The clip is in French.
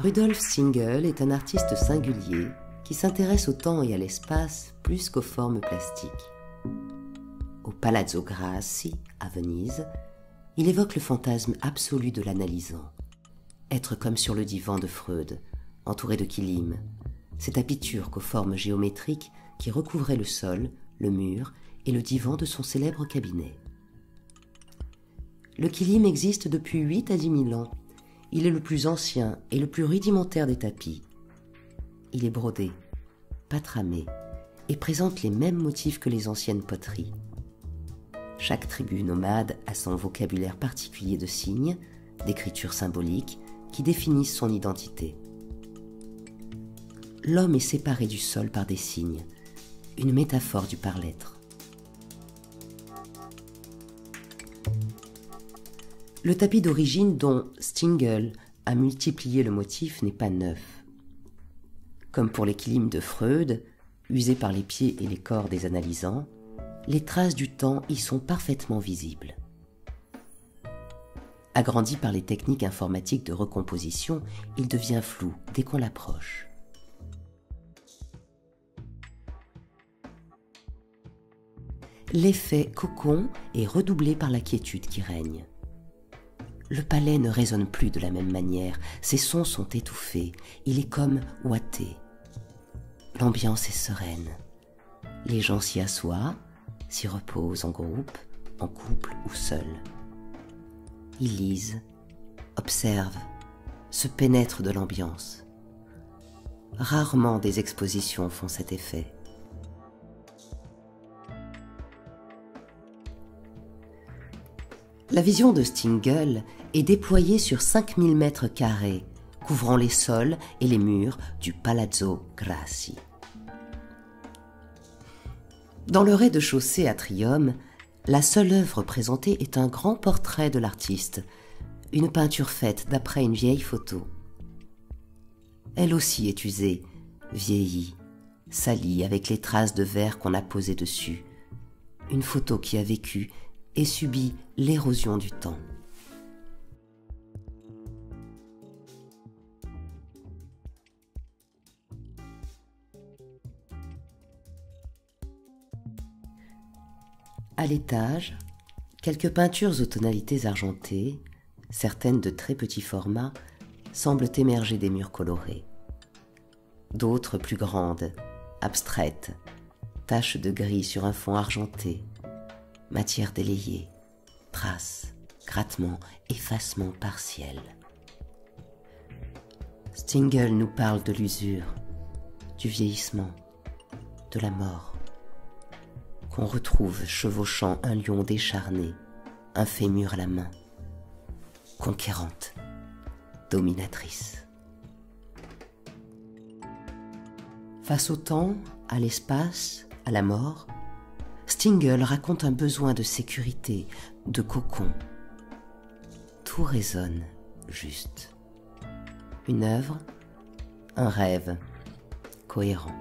Rudolf Stingel est un artiste singulier qui s'intéresse au temps et à l'espace plus qu'aux formes plastiques. Au Palazzo Grassi, à Venise, il évoque le fantasme absolu de l'analysant. Être comme sur le divan de Freud, entouré de kilim, ces tapis turcs aux formes géométriques qui recouvraient le sol, le mur et le divan de son célèbre cabinet. Le kilim existe depuis 8 à 10 000 ans. Il est le plus ancien et le plus rudimentaire des tapis. Il est brodé, pas tramé, et présente les mêmes motifs que les anciennes poteries. Chaque tribu nomade a son vocabulaire particulier de signes, d'écritures symboliques, qui définissent son identité. L'homme est séparé du sol par des signes, une métaphore du par-l'être. Le tapis d'origine dont Stingel a multiplié le motif n'est pas neuf. Comme pour les kilim de Freud, usés par les pieds et les corps des analysants, les traces du temps y sont parfaitement visibles. Agrandi par les techniques informatiques de recomposition, il devient flou dès qu'on l'approche. L'effet cocon est redoublé par la quiétude qui règne. Le palais ne résonne plus de la même manière, ses sons sont étouffés, il est comme ouaté. L'ambiance est sereine. Les gens s'y assoient, s'y reposent en groupe, en couple ou seuls. Ils lisent, observent, se pénètrent de l'ambiance. Rarement des expositions font cet effet. La vision de Stingel est déployée sur 5000 mètres carrés, couvrant les sols et les murs du Palazzo Grassi. Dans le rez-de-chaussée atrium, la seule œuvre présentée est un grand portrait de l'artiste, une peinture faite d'après une vieille photo. Elle aussi est usée, vieillie, salie avec les traces de verre qu'on a posées dessus. Une photo qui a vécu et subi l'érosion du temps. À l'étage, quelques peintures aux tonalités argentées, certaines de très petits formats, semblent émerger des murs colorés. D'autres plus grandes, abstraites, taches de gris sur un fond argenté, matière délayée, traces, grattements, effacements partiels. Stingel nous parle de l'usure, du vieillissement, de la mort, qu'on retrouve chevauchant un lion décharné, un fémur à la main, conquérante, dominatrice. Face au temps, à l'espace, à la mort, Stingel raconte un besoin de sécurité, de cocon. Tout résonne juste. Une œuvre, un rêve cohérent.